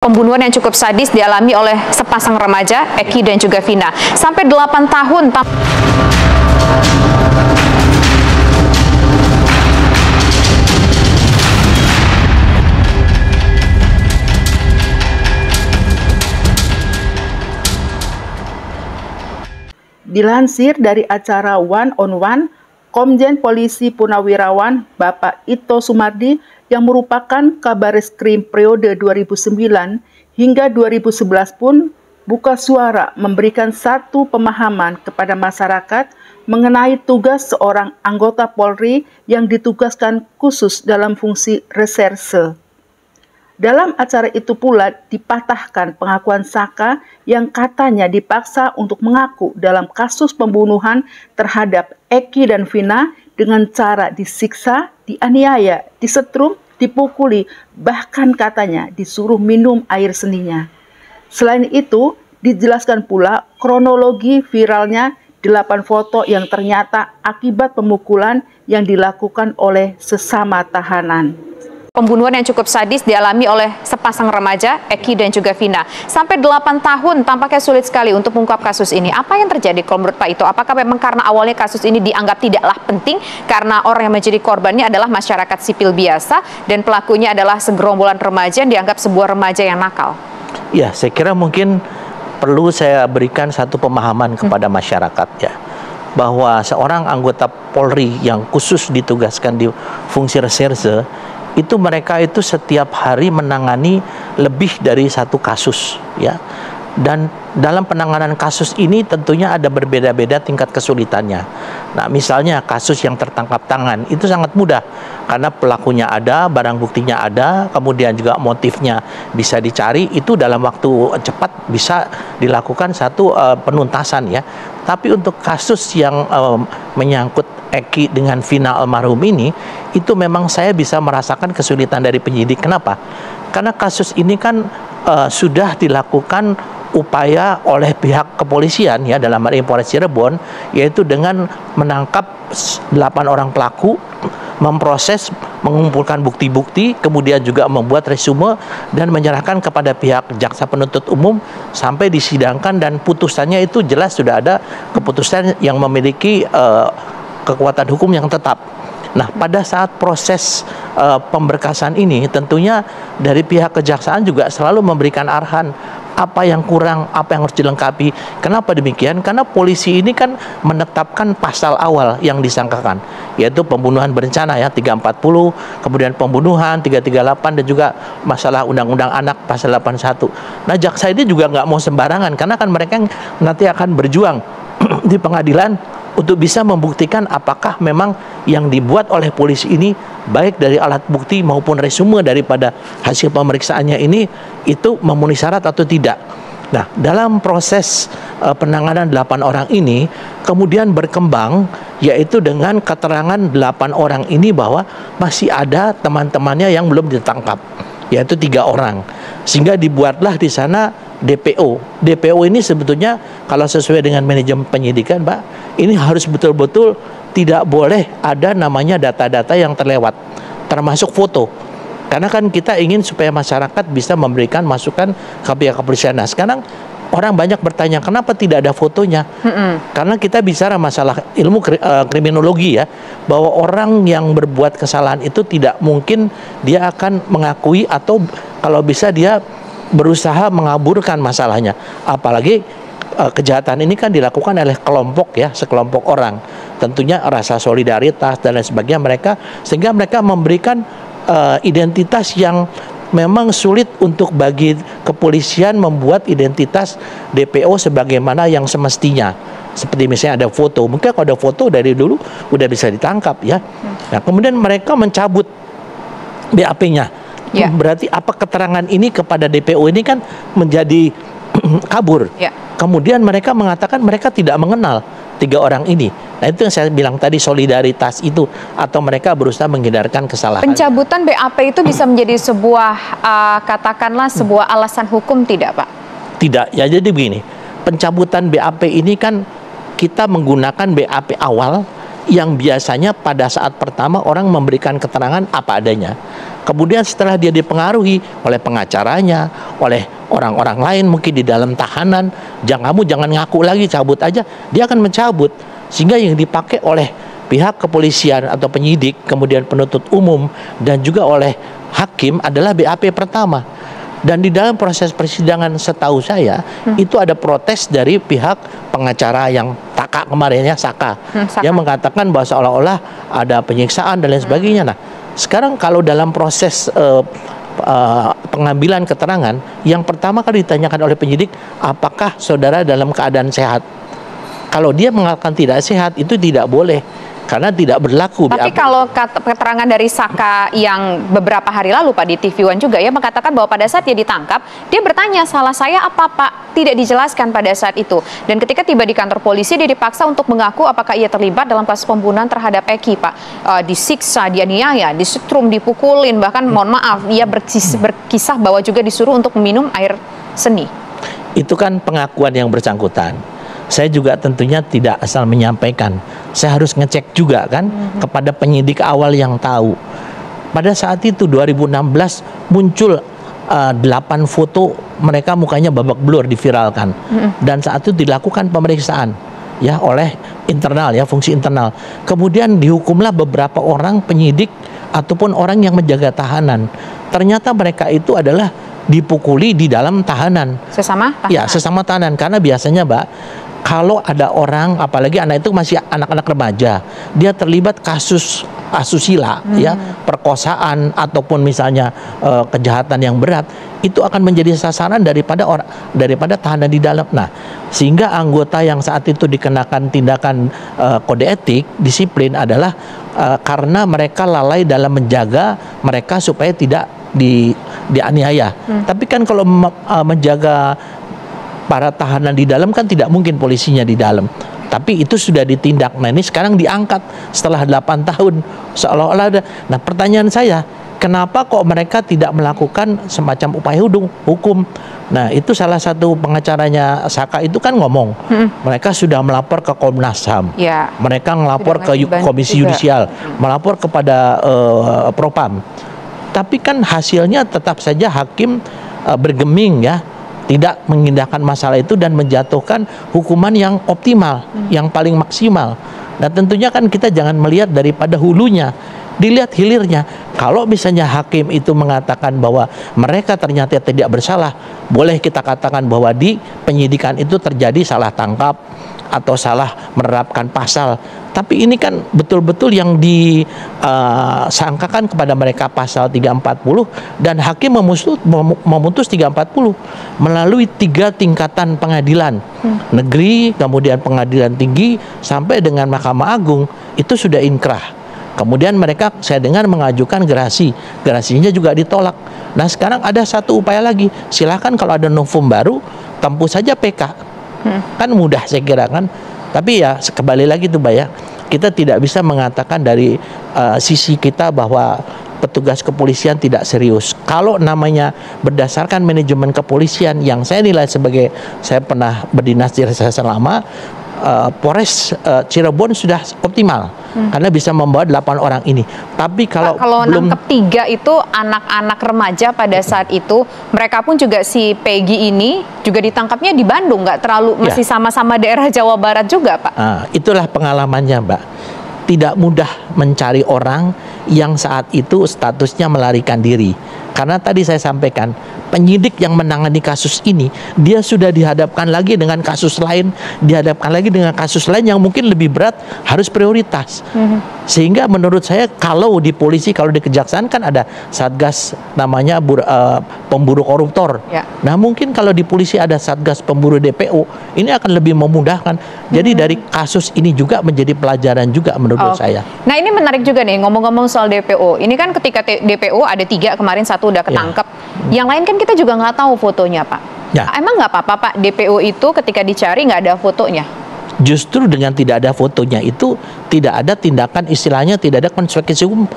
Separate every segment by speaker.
Speaker 1: Pembunuhan yang cukup sadis dialami oleh sepasang remaja, Eki dan juga Vina. Sampai 8 tahun.
Speaker 2: Dilansir dari acara One on One, Komjen Polisi Purnawirawan Bapak Ito Sumardi yang merupakan Kabareskrim periode 2009 hingga 2011 pun buka suara memberikan satu pemahaman kepada masyarakat mengenai tugas seorang anggota Polri yang ditugaskan khusus dalam fungsi reserse. Dalam acara itu pula dipatahkan pengakuan Saka yang katanya dipaksa untuk mengaku dalam kasus pembunuhan terhadap Eki dan Vina dengan cara disiksa, dianiaya, disetrum, dipukuli, bahkan katanya disuruh minum air seninya. Selain itu, dijelaskan pula kronologi viralnya 8 foto yang ternyata akibat pemukulan yang dilakukan oleh sesama tahanan.
Speaker 1: Pembunuhan yang cukup sadis dialami oleh sepasang remaja, Eki dan juga Vina. Sampai 8 tahun tampaknya sulit sekali untuk mengungkap kasus ini. Apa yang terjadi kalau menurut Pak Ito? Apakah memang karena awalnya kasus ini dianggap tidaklah penting karena orang yang menjadi korbannya adalah masyarakat sipil biasa dan pelakunya adalah segerombolan remaja yang dianggap sebuah remaja yang nakal?
Speaker 3: Ya, saya kira mungkin perlu saya berikan satu pemahaman kepada masyarakat ya, bahwa seorang anggota Polri yang khusus ditugaskan di fungsi reserse itu mereka itu setiap hari menangani lebih dari satu kasus ya, dan dalam penanganan kasus ini tentunya ada berbeda-beda tingkat kesulitannya. Nah, misalnya kasus yang tertangkap tangan itu sangat mudah karena pelakunya ada, barang buktinya ada, kemudian juga motifnya bisa dicari, itu dalam waktu cepat bisa dilakukan satu penuntasan ya. Tapi untuk kasus yang menyangkut Eki dengan Vina almarhum ini, itu memang saya bisa merasakan kesulitan dari penyidik. Kenapa? Karena kasus ini kan sudah dilakukan upaya oleh pihak kepolisian ya, dalam hal ini Polres Cirebon, yaitu dengan menangkap 8 orang pelaku, memproses, mengumpulkan bukti-bukti, kemudian juga membuat resume dan menyerahkan kepada pihak jaksa penuntut umum sampai disidangkan, dan putusannya itu jelas sudah ada keputusan yang memiliki kekuatan hukum yang tetap. Nah, pada saat proses pemberkasan ini tentunya dari pihak kejaksaan juga selalu memberikan arahan apa yang kurang, apa yang harus dilengkapi. Kenapa demikian? Karena polisi ini kan menetapkan pasal awal yang disangkakan, yaitu pembunuhan berencana ya 340, kemudian pembunuhan 338, dan juga masalah undang-undang anak pasal 81. Nah, jaksa ini juga nggak mau sembarangan karena kan mereka nanti akan berjuang di pengadilan untuk bisa membuktikan apakah memang yang dibuat oleh polisi ini, baik dari alat bukti maupun resume daripada hasil pemeriksaannya ini, itu memenuhi syarat atau tidak. Nah, dalam proses penanganan 8 orang ini kemudian berkembang, yaitu dengan keterangan 8 orang ini bahwa masih ada teman-temannya yang belum ditangkap, yaitu 3 orang. Sehingga dibuatlah di sana DPO. DPO ini sebetulnya kalau sesuai dengan manajemen penyidikan, Pak, ini harus betul-betul tidak boleh ada namanya data-data yang terlewat, termasuk foto. Karena kan kita ingin supaya masyarakat bisa memberikan masukan ke pihak kepolisian. Nah, sekarang orang banyak bertanya, kenapa tidak ada fotonya? Karena kita bicara masalah ilmu kriminologi ya, bahwa orang yang berbuat kesalahan itu tidak mungkin dia akan mengakui, atau kalau bisa dia berusaha mengaburkan masalahnya. Apalagi kejahatan ini kan dilakukan oleh kelompok ya, sekelompok orang. Tentunya rasa solidaritas dan lain sebagainya mereka, sehingga mereka memberikan identitas yang memang sulit untuk bagi kepolisian membuat identitas DPO sebagaimana yang semestinya. Seperti misalnya ada foto, mungkin kalau ada foto dari dulu udah bisa ditangkap ya. Nah, kemudian mereka mencabut BAP-nya. Ya. Berarti apa keterangan ini kepada DPO ini kan menjadi kabur. Ya. Kemudian mereka mengatakan mereka tidak mengenal 3 orang ini. Nah, itu yang saya bilang tadi, solidaritas itu, atau mereka berusaha menghindarkan kesalahan.
Speaker 1: Pencabutan BAP itu bisa menjadi sebuah katakanlah sebuah alasan hukum tidak, Pak?
Speaker 3: Tidak. Ya, jadi begini. Pencabutan BAP ini kan kita menggunakan BAP awal yang biasanya pada saat pertama orang memberikan keterangan apa adanya. Kemudian setelah dia dipengaruhi oleh pengacaranya, oleh orang-orang lain mungkin di dalam tahanan, kamu jangan ngaku lagi, cabut aja, dia akan mencabut. Sehingga yang dipakai oleh pihak kepolisian atau penyidik, kemudian penuntut umum, dan juga oleh hakim adalah BAP pertama. Dan di dalam proses persidangan setahu saya itu ada protes dari pihak pengacara yang Taka kemarin ya, Saka, yang mengatakan bahwa seolah-olah ada penyiksaan dan lain sebagainya. Nah, sekarang kalau dalam proses pengambilan keterangan, yang pertama kali ditanyakan oleh penyidik, apakah saudara dalam keadaan sehat? Kalau dia mengatakan tidak sehat, itu tidak boleh, karena tidak berlaku.
Speaker 1: Tapi kalau keterangan dari Saka yang beberapa hari lalu Pak di TV One juga ya mengatakan bahwa pada saat dia ditangkap, dia bertanya, salah saya apa Pak? Tidak dijelaskan pada saat itu. Dan ketika tiba di kantor polisi, dia dipaksa untuk mengaku apakah ia terlibat dalam kasus pembunuhan terhadap Eki, Pak. Disiksa, dianiaya, disetrum, dipukulin, bahkan mohon maaf, ia berkisah bahwa juga disuruh untuk meminum air seni.
Speaker 3: Itu kan pengakuan yang bersangkutan. Saya juga tentunya tidak asal menyampaikan. Saya harus ngecek juga kan kepada penyidik awal yang tahu. Pada saat itu 2016 muncul 8 foto mereka mukanya babak belur diviralkan. Dan saat itu dilakukan pemeriksaan ya oleh internal ya, fungsi internal. Kemudian dihukumlah beberapa orang penyidik ataupun orang yang menjaga tahanan. Ternyata mereka itu adalah dipukuli di dalam tahanan.
Speaker 1: Sesama tahanan?
Speaker 3: Ya, sesama tahanan. Karena biasanya Mbak, kalau ada orang, apalagi anak itu masih anak-anak remaja, dia terlibat kasus asusila, ya, perkosaan ataupun misalnya kejahatan yang berat, itu akan menjadi sasaran daripada tahanan di dalam. Nah, sehingga anggota yang saat itu dikenakan tindakan kode etik, disiplin adalah karena mereka lalai dalam menjaga mereka supaya tidak dianiaya. Tapi kan kalau menjaga para tahanan di dalam kan tidak mungkin polisinya di dalam. Tapi itu sudah ditindak. Nah, ini sekarang diangkat setelah 8 tahun seolah-olah ada. Nah, pertanyaan saya, kenapa kok mereka tidak melakukan semacam upaya hukum? Nah, itu salah satu pengacaranya Saka itu kan ngomong, mereka sudah melapor ke Komnas HAM,
Speaker 1: ya,
Speaker 3: mereka melapor ke Komisi Yudisial, melapor kepada Propam. Tapi kan hasilnya tetap saja hakim bergeming ya, tidak mengindahkan masalah itu dan menjatuhkan hukuman yang optimal, yang paling maksimal. Nah, tentunya kan kita jangan melihat daripada hulunya, dilihat hilirnya. Kalau misalnya hakim itu mengatakan bahwa mereka ternyata tidak bersalah, boleh kita katakan bahwa di penyidikan itu terjadi salah tangkap atau salah menerapkan pasal. Tapi ini kan betul-betul yang disangkakan kepada mereka pasal 340, dan hakim memutus 340 melalui 3 tingkatan pengadilan negeri, kemudian pengadilan tinggi, sampai dengan Mahkamah Agung. Itu sudah inkrah. Kemudian mereka, saya dengar, mengajukan gerasi. Gerasinya juga ditolak. Nah, sekarang ada satu upaya lagi. Silakan kalau ada novum baru, tempuh saja PK. Kan mudah saya kira kan. Tapi ya kembali lagi tuh Mbak ya, kita tidak bisa mengatakan dari sisi kita bahwa petugas kepolisian tidak serius. Kalau namanya berdasarkan manajemen kepolisian yang saya nilai sebagai, saya pernah berdinas di reserse lama, Polres Cirebon sudah optimal karena bisa membawa 8 orang ini. Tapi kalau belum
Speaker 1: nangkep 3 itu anak-anak remaja pada saat itu, mereka pun juga si Peggy ini juga ditangkapnya di Bandung, nggak terlalu masih sama-sama daerah Jawa Barat juga, Pak.
Speaker 3: Itulah pengalamannya, Mbak. Tidak mudah mencari orang yang saat itu statusnya melarikan diri. Karena tadi saya sampaikan, penyidik yang menangani kasus ini, dia sudah dihadapkan lagi dengan kasus lain, dihadapkan lagi dengan kasus lain yang mungkin lebih berat, harus prioritas. Sehingga menurut saya, kalau di polisi, kalau di kejaksaan kan ada satgas namanya pemburu koruptor. Nah, mungkin kalau di polisi ada satgas pemburu DPO, ini akan lebih memudahkan. Jadi dari kasus ini juga menjadi pelajaran juga menurut saya. Nah,
Speaker 1: ini menarik juga nih, ngomong-ngomong soal DPO. Ini kan ketika DPO ada 3, kemarin 1 udah ketangkep. Yang lain kan kita juga nggak tahu fotonya, Pak. Emang nggak apa-apa, Pak, DPO itu ketika dicari nggak ada fotonya?
Speaker 3: Justru dengan tidak ada fotonya itu tidak ada tindakan, istilahnya tidak ada konsekuensi hukum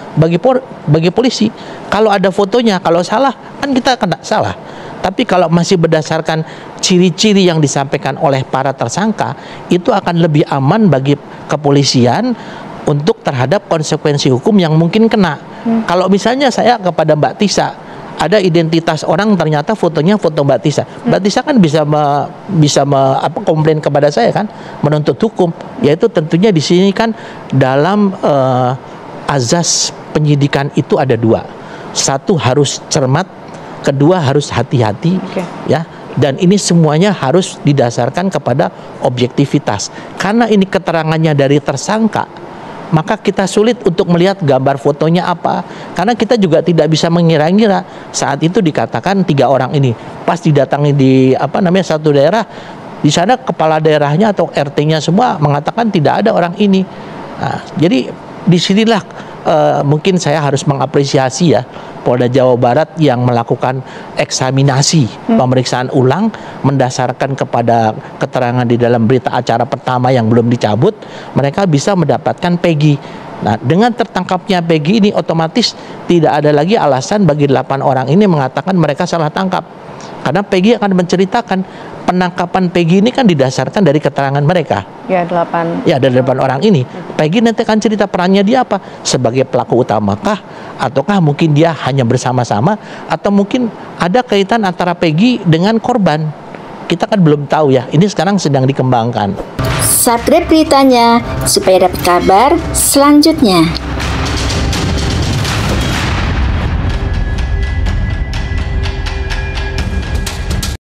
Speaker 3: bagi polisi. Kalau ada fotonya, kalau salah kan kita kena salah. Tapi kalau masih berdasarkan ciri-ciri yang disampaikan oleh para tersangka, itu akan lebih aman bagi kepolisian untuk terhadap konsekuensi hukum yang mungkin kena. Kalau misalnya saya kepada Mbak Tisa, ada identitas orang ternyata fotonya foto Mbak Tisa. Mbak Tisa kan bisa komplain kepada saya kan, menuntut hukum. Yaitu tentunya di sini kan dalam azas penyidikan itu ada dua. Satu harus cermat, kedua harus hati-hati, ya. Dan ini semuanya harus didasarkan kepada objektivitas. Karena ini keterangannya dari tersangka, maka kita sulit untuk melihat gambar fotonya apa. Karena kita juga tidak bisa mengira-ngira. Saat itu dikatakan 3 orang ini pas didatangi di satu daerah, di sana kepala daerahnya atau RT-nya semua mengatakan tidak ada orang ini. Nah, jadi disinilah mungkin saya harus mengapresiasi ya Polda Jawa Barat yang melakukan eksaminasi pemeriksaan ulang mendasarkan kepada keterangan di dalam berita acara pertama yang belum dicabut, mereka bisa mendapatkan Peggy. Nah, dengan tertangkapnya Peggy ini otomatis tidak ada lagi alasan bagi 8 orang ini mengatakan mereka salah tangkap. Karena Peggy akan menceritakan penangkapan Peggy ini kan didasarkan dari keterangan mereka.
Speaker 1: Ya, 8.
Speaker 3: Ya, dari 8 orang ini. Peggy nanti akan cerita perannya dia apa? Sebagai pelaku utamakah? Ataukah mungkin dia hanya bersama-sama? Atau mungkin ada kaitan antara Peggy dengan korban? Kita kan belum tahu ya. Ini sekarang sedang dikembangkan.
Speaker 4: Subscribe beritanya supaya dapat kabar selanjutnya.